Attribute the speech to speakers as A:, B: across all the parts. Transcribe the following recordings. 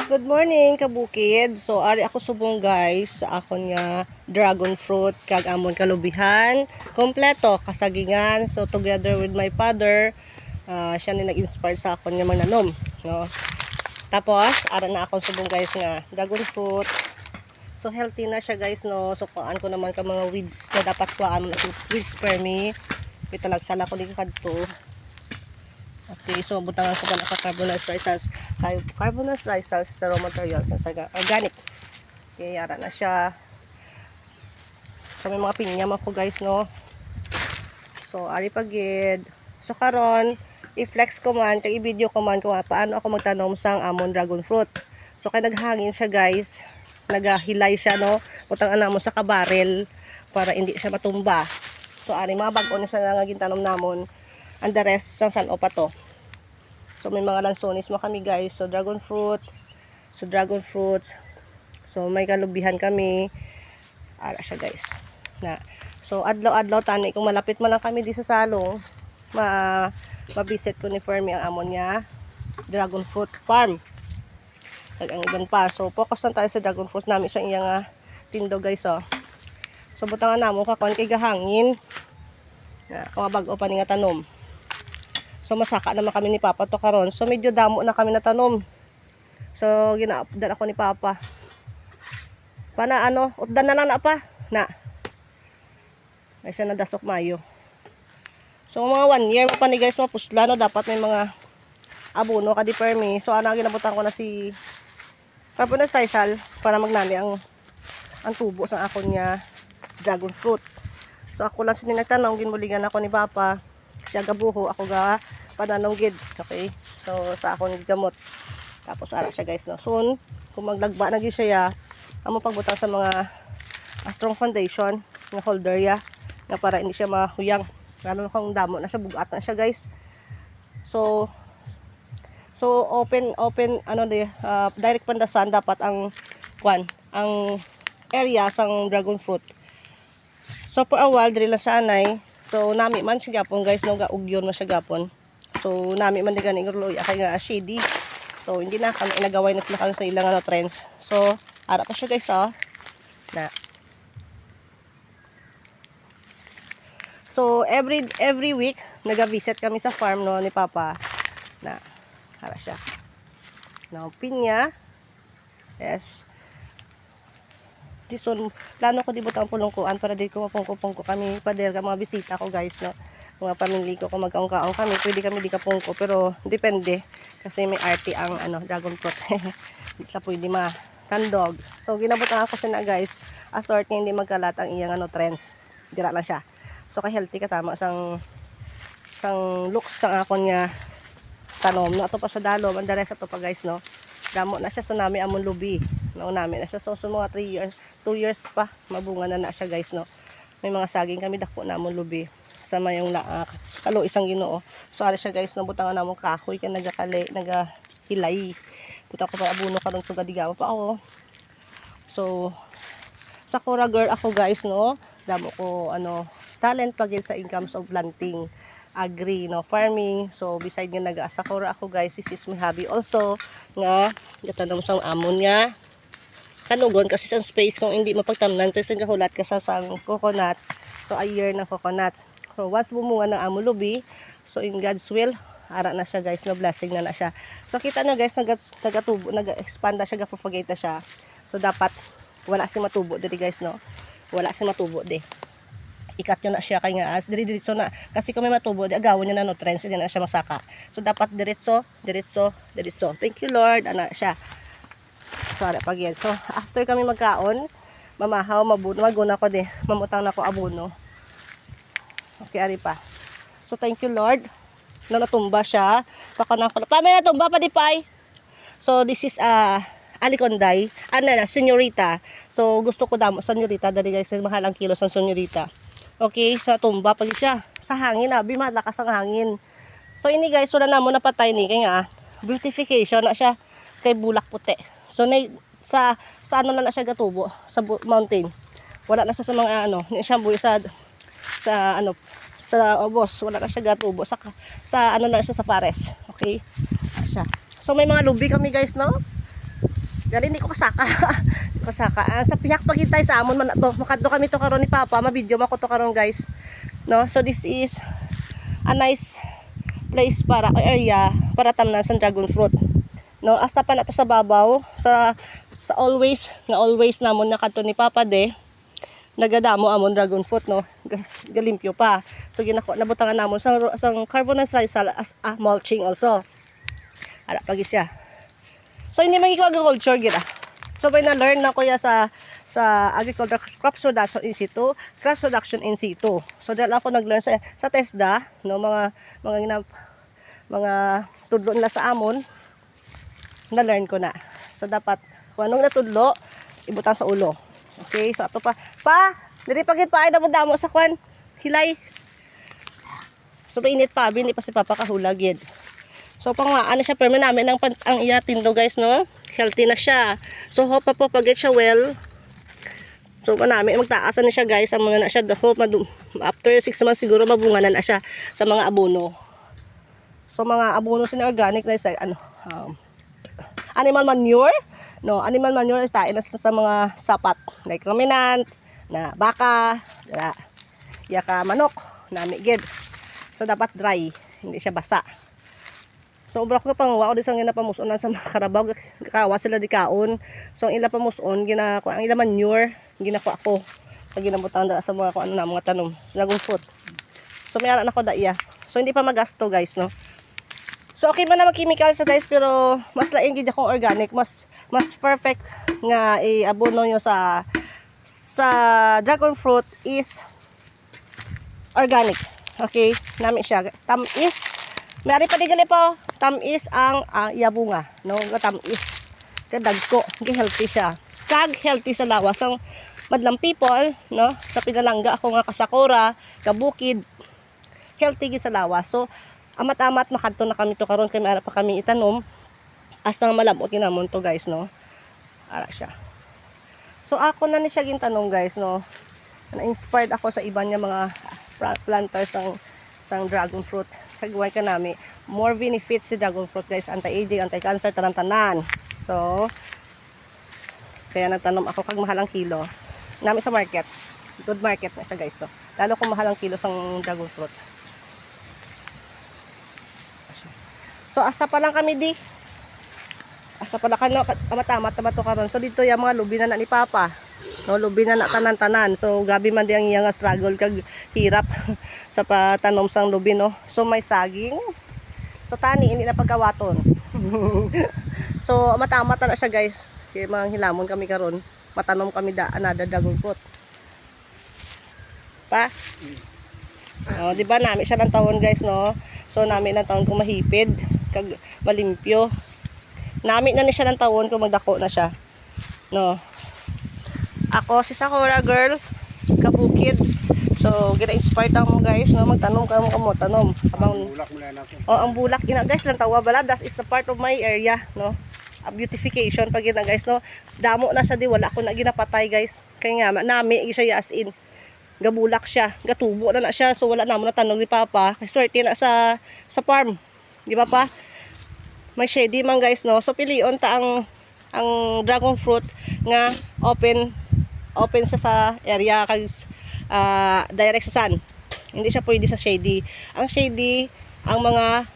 A: Good morning kabukid. So ari ako subong guys sa akon nga dragon fruit kag amon kalubihan. Kompleto kasagingan. So together with my father, siya ni nag-inspire sa akon nga magnanom, no. Tapos ara na akong subong guys nga dragon fruit. So healthy na siya guys, no. So kuan ko naman ka mga weeds na dapat kuan mo weeds per me. Pitalagsala ko din kadto. Okay, so butangan ko pala sa carbonized rice hulls. Carbonized rice hulls sa raw material sa organic. Okay, yara na siya. So may mga pinyam ako guys, no. So ari pagid. So karon i-flex ko man, kay i-video ko man kung paano ako magtanom sang amon dragon fruit. So kay naghangin siya guys. Nagahilay siya, no. Butang ana mo sa kabarel para hindi siya matumba. So ari mga bag-o ni sa nga gintanom namon. And the rest sang san pa to. So may mga lansones mo kami guys. So dragon fruit. So may kalubihan kami. Ara siya guys. Na. So adlaw-adlaw tani kung malapit man lang kami di sa salong, ma-visit ko ni Fermi ang amon niya dragon fruit farm. Ang iban pa. So focus lang tayo sa dragon fruit namin siya iyang tindo guys, oh. So butangan namo kakon kay gahangin. Na kumabag-o pa ni nga tanom. So masaka naman kami ni Papa to karon. So medyo damo na kami natanom. So gina-updan ako ni Papa. Pana ano, updan na lang na pa. Na. Ay siya nadasok mayo. So mga 1 year pa ni guys mapusla, no, dapat may mga abono ka di permi. So ana ginabutan ko na si carbonized rice hull para magnani ang tubo sa akon niya dragon fruit. So ako lang sini nagtanong, ginbuligan ako ni Papa. Siya gabuho, ako ga pananonggid. Okay, so sa akong gamot. Tapos ara siya guys, no. Soon kung maglagba na gyud siya, amo pagbutang sa mga strong foundation nga holder ya nga para hindi siya mahuyang, lalo kung damo na siya, bugat na siya guys. So open ano di, direct pandasan dapat ang ang area sang dragon fruit. So for a while diri lang siya anay. So nami man siya gapon guys, no, gaugyon na siya gapon. So nami man di gani nguloy kay nga shady. So hindi na kami inagaway na sila sa ilang ano trends. So ara pa siya guys, oh. Na. So every week naga-visit kami sa farm, no, ni Papa. Na ara siya. Now pinya. Yes. Dison plano ko di butang pulungkuan para di ko mapungko-pungko kami pader ka mga bisita ko guys, no. Mga pamilya ko kung magkaong-kaong kami, pwede kami di kapungko, pero depende kasi may RT ang ano dragon fruit. Hindi ka pwede matandog. So ginabutan ako sina guys, asort hindi magkalat ang iyang ano trends. Dira lang siya. So kay healthy ka tama sang looks sang akon nga tanom, no. Ato pa sa dalom, ang dara sa to pa guys, no. Damo na siya, so nami amon lubi. No, nami na siya, so mga 2 years pa mabunga na siya guys, no. May mga saging kami dako namon lubi sama yung kalo isang Ginoo. So ari siya guys, no, butangan namon kahoy kay nagahilay. Buta ko pa abuno karon sa gadigaw pa ako. So sakura girl ako guys, no. Damo ko ano talent pagil sa incomes of planting, agri, no, farming. So beside nga nag-sakura ako guys, this is my hobby also nga gatanom sang amon nga kanugon kasi sa space kung hindi mapagtamnan kasi gahulat ka sa sang coconut. So a year na coconut. So once bumunga ng amon lubi, so in God's will ara na siya guys, no, blessing na siya. So kita na guys, nagatubo, nag-expand na siya, gapropagate na siya. So dapat wala siya matubo diri guys, no. Wala siya matubo di. Ikat nyo na siya kay nga as diretso na, kasi kung may matubo di agawon niya na nutrients, hindi na siya masaka. So dapat diretso. Thank you Lord, ana siya. So ara pag yan. So after kami magkaon, mamahaw, maguna ko di, mamutang na ko abono. Okay, ari pa. So thank you Lord na natumba siya. Baka na may natumba pa di pay. So this is alikonday, na senyorita. So gusto ko damo senyorita dali guys, mahal ang kilo sa senyorita. Okay, sa tumba pag siya sa hangin, abi malakas ang hangin. So ini guys, wala na mo napatay ni kay nga beautification na siya kay bulak puti. So sa ano na siya gatubo sa mountain. Wala na siya sa mga ano, ni siya buhi sa ano sa obos, wala na siya gatubo sa ano na siya sa pares. Okay? Siya. So may mga lubi kami guys, no. Gali hindi ko kasaka. Hindi ko kasaka. Sa piyak pagintay sa amon man to. Makadto kami to karon ni Papa, ma-video mako to karon guys. No, so this is a nice place para area para tamnan sa dragon fruit. No, hasta pa na to sa babaw sa always namon nakadto ni Papa de. Nagadamo amon dragon fruit no. Galimpyo pa. So ginako nabutangan namon sang carbon and sisal as a mulching also. Ara pagi siya. So hindi magiging agriculture gira. So by na learn na ko ya sa agriculture crops production in situ, crops production in situ. So dahil ako nag-learn sa TESDA, no, mga tudlo nila sa amon, na-learn ko na. So dapat kung anong natudlo, ibutang sa ulo. Okay, so ato pa diri pagit pa ay damo sa kwan, hilay. So mainit pa, bini pa si Papa kahulagid. So pang ano siya perme namin ang iya tindo guys no. Healthy na siya. So hope pa po pagit siya well. So namin magtaasan na siya guys, ang mga na siya hope after 6 months siguro mabunganan na siya sa mga abono. So mga abono sin organic na sa ano animal manure. No, animal manure is tain sa mga sapat like ruminant na baka, yaka manok, nami gid. So dapat dry, hindi siya basa. So obra ko pang wao di sang ginapamuson sa mga karabaw kawa sila di kaon. So ang ila pamuson ginako ang ila manure ginako ako. Sa ginabutang sa mga ko ano na mga tanom, dragon fruit. So may ara na ko da iya. So hindi pa magasto guys no. So okay man na mag-chemical sa guys pero mas lain gid akong organic, mas perfect nga i-abono nyo sa dragon fruit is organic. Okay, nami siya. Tamis. Mayari pa di gali po. Tamis ang yabunga, no? Tamis. Kadagko, gi healthy siya. Kag healthy sa lawas ang madlang people, no? Sa pinalangga ako nga kasakura, kabukid. Healthy gi sa lawas. So amat-amat makadto na kami to karon kay mayara pa kami itanom. Hasta malabot ginamon to guys no. Ara siya. So ako na ni siya gintanong guys no. Na-inspired ako sa iba niya mga planters ng dragon fruit. Kagaway ka nami. More benefits si dragon fruit guys. Anti-aging, anti-cancer, tanan-tanan. So kaya nagtanom ako kag mahal ang kilo. Nami sa market. Good market na siya guys to. Lalo kung mahal ang kilo sang dragon fruit. So hasta pa lang kami di. Asa pala kano amatamat na to karon. So dito yung mga lubi na ni Papa. No, lubi na tanan-tanan. So gabi man di ang iyang struggle kag hirap sa patanom sang lubi no. So may saging. So tani hindi na pagkawaton. So amatamat na siya guys. Kay mga hilamon kami karon. Matanom kami another dragon fruit. Pa. Oh, di ba nami siya ng taon guys no. So nami ng taon kung mahipid kag malimpyo. Nami na ni siya ng tawon kung magdako na siya. No. Ako si Sakura girl, kabukid. So, gina-inspire ta mo guys, no, magtanom ka mo tanom. Abang bulak mo na nato. Oh, ang bulak ina guys lang tawa bala, that is the part of my area, no. A beautification pag ina guys, no. Damo na siya di wala ko na ginapatay guys. Kay nga nami siya as in. Gabulak siya, gatubo na siya. So wala na mo na tanom ni Papa. Kay swerte na sa farm. Di ba pa? May shady man guys no. So pilion ta ang dragon fruit nga open sa area kag direct sa sun. Hindi siya pwede sa shady. Ang shady ang mga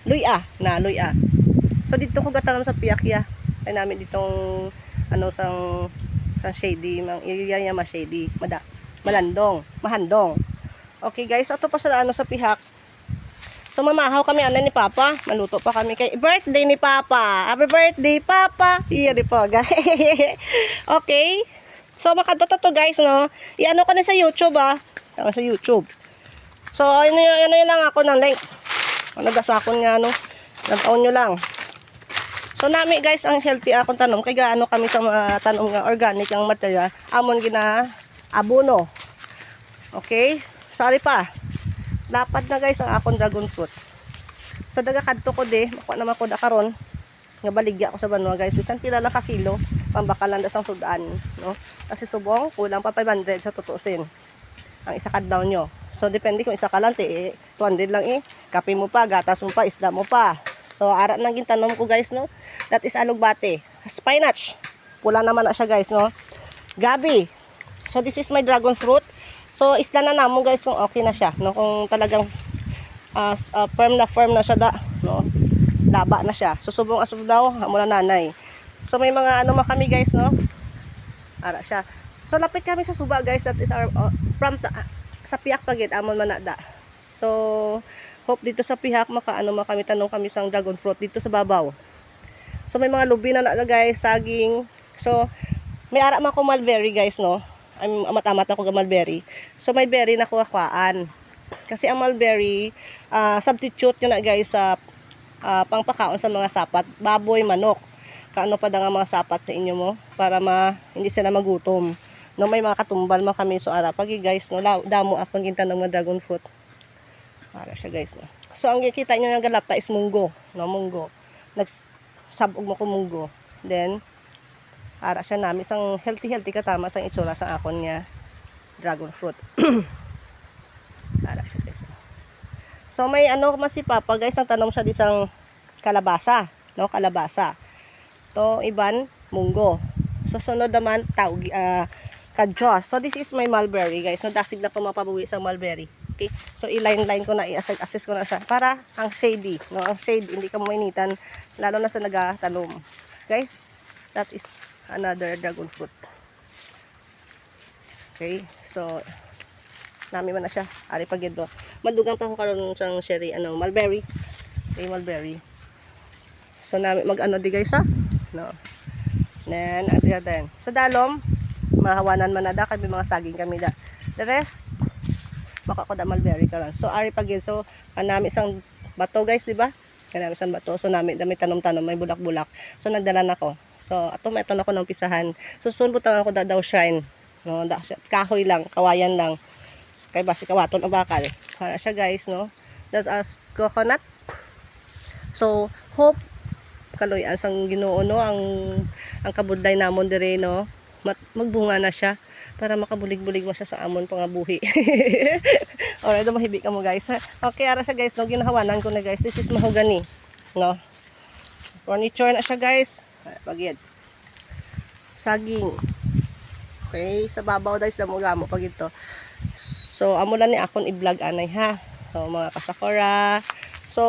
A: luya. So dito ko gatanom sa piyakya. Ay namin ditong ano sang shady, mang area niya ma-shady, mahandong. Okay guys, ato pa sa ano sa pihak. So mamahaw kami ana ni Papa, maluto pa kami kay birthday ni Papa. Happy birthday Papa. Iya di po guys. Okay. So makadata to guys no. I-ano ko na sa YouTube sa YouTube. So ano yun lang ako ng link. Nagasakon nga no. Nagtaon nyo lang. So nami guys ang healthy akong tanom kay gaano kami sa mga tanom nga organic ang material amon gina abono. Okay? Sorry pa. Lapad na guys ang akong dragon fruit. So daga kadto ko de, makuha naman ko da karon. Nga baligya ko sa banwa guys. Bisan pila lang ka kilo, pambakalan da sang sudan, no? Kasi subong kulang pa 500 sa tutusin. Ang isa kadlaw nyo. So depende kung isa ka lang 200 lang kape mo pa, gatas mo pa, isda mo pa. So ara nang gintanom ko guys no. That is alugbate. Spinach. Pula naman na siya guys no. Gabi. So this is my dragon fruit. So isla na namo guys kung okay na siya no, kung talagang firm na siya da no. Laba na siya. Susubong asub daw amo na nanay. So may mga ano kami guys no. Ara siya. So lapit kami sa suba guys. That is our from sa piyak pagit amon manada. So hope dito sa pihak makaano kami tanong kami sang dragon fruit dito sa babaw. So may mga lubi na guys, saging. So may ara man ko mulberry guys no. I'm amat-amat ako ng mulberry. So may berry na kuha-kuhaan. Kasi ang mulberry substitute yun na guys sa pangpakaon sa mga sapat, baboy, manok. Kaano pa nga mga sapat sa inyo mo para hindi sila magutom. No may mga katumbal man kami so ara pagi guys no damo akong gintanong ng dragon fruit. Para siya guys no. So ang gikita niyo ng galapta is munggo, no munggo. Nagsabog mo ko munggo. Then ara siya nami isang healthy katama sang itsura sa akon nga dragon fruit. Ara siya guys. So may ano mas si Papa guys ang tanom siya disang kalabasa, no kalabasa. To iban munggo. So sunod naman tawgi kadyo. So this is my mulberry guys. No dasig na pumapabuwi sa mulberry. Okay? So i-line ko na i-assess ko na siya para ang shady, no? Ang shade hindi ka mainitan lalo na sa nagatanom. Guys, that is another dragon fruit. Okay? So nami man na siya. Ari pagidlo. Madugang pa ko karon sang cherry mulberry. Okay, mulberry. So nami mag-ano di guys ha? No. Then then. Sa dalom mahawanan man na da kami mga saging kami da. The rest baka ko da mulberry ka lang. So ari pagid so kanami isang bato guys, di ba? Kanami isang bato. So nami dami tanom-tanom may bulak-bulak. So nagdala na ko. So ato may na ko ng pisahan. So sunod butang ako daw shrine. No, kahoy lang, kawayan lang. Kay basi kawaton o bakal. Para siya guys, no. That's our coconut. So hope kaloy sang Ginoo no ang kabudlay namon dire no. Magbunga na siya para makabulig-bulig mo siya sa amon pangabuhi. Alright, mahibi ka mo guys. Okay, ara siya guys, no ginahawanan ko na guys. This is mahogany, no. Furniture na siya guys. Pagid. Saging. Okay, sa babaw guys damo-gamo pag ito. So amo lang ni akon i-vlog anay ha. So mga kasakora. So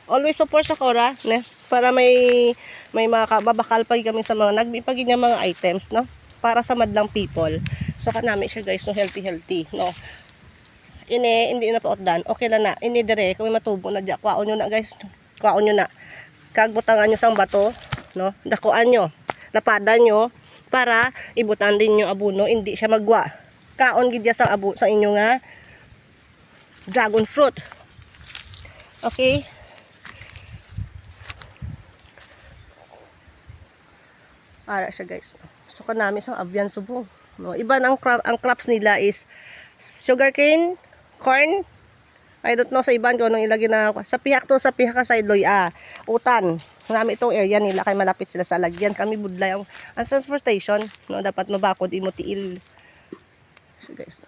A: always support sa Sakura, ne? Para may makababakal pag kami sa mga nagbipagin nga mga items, no? Para sa madlang people. So kanami siya guys, no healthy, no. Hindi na paotdan. Okay lang na. Ini dire kung may matubo na diya. Kwaon nyo na guys. Kwaon nyo na. Kagbutangan nyo sang bato, no? Dakuan nyo. Lapadan nyo para ibutan din nyo abuno, hindi siya magwa. Kaon gid sa sa inyo nga dragon fruit. Okay? Para siya guys. So kanami sang abyan subong. No, iba ang crops nila is sugarcane, corn. I don't know sa iban kung anong ilagay na sa pihak to, sa pihak ka side loy utan. Nami itong area nila kay malapit sila sa lagyan. Kami budlay ang transportation, no, dapat mabakod imo tiil. So guys.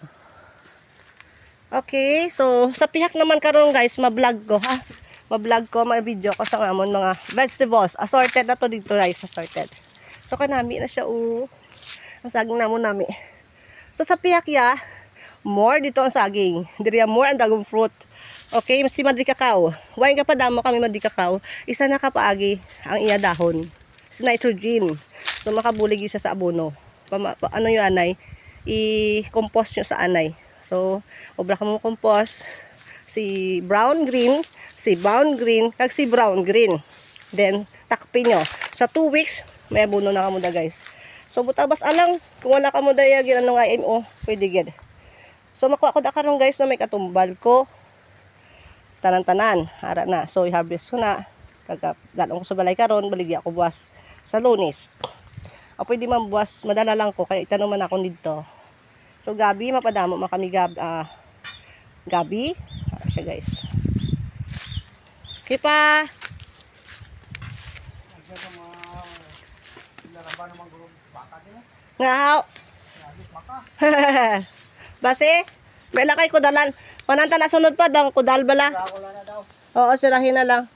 A: Okay, so sa pihak naman karon guys, ma-vlog ko ha. Ma-vlog ko, ma-video ko sa amon mga vegetables. Assorted na to dito guys, assorted. So kanami na siya ang saging namon nami. So sa pihak ya, more dito ang saging. Diriya more ang dragon fruit. Okay, si Madri Cacao. Why nga pa damo kami Madri Cacao? Isa na kapaagi ang iya dahon. Si nitrogen. So makabulig isa sa abono. Ano yung anay? I-compost nyo sa anay. So, obra ka mo compost. Si brown green, kag si brown green. Then, takpin nyo. Sa 2 weeks, may abono na kamo da guys. So, butabas alang. Kung wala kamo da yagin ano nga IMO, pwede gid. So, makuha ko da karon guys na may katumbal ko. Tanan-tanan. Hara na. So, i-harvest ko na. Galong ko sa balay karon, baligya ko buwas sa Lunes. O pwede man buwas, madala lang ko kaya itanong man ako dito. So, gabi, mapadamo man kami gabi. Hara siya guys. Okay pa. Ngahaw. Base, may lakay kudalan. Pananta na sunod pa dang kudal bala. Oo, sirahin na lang.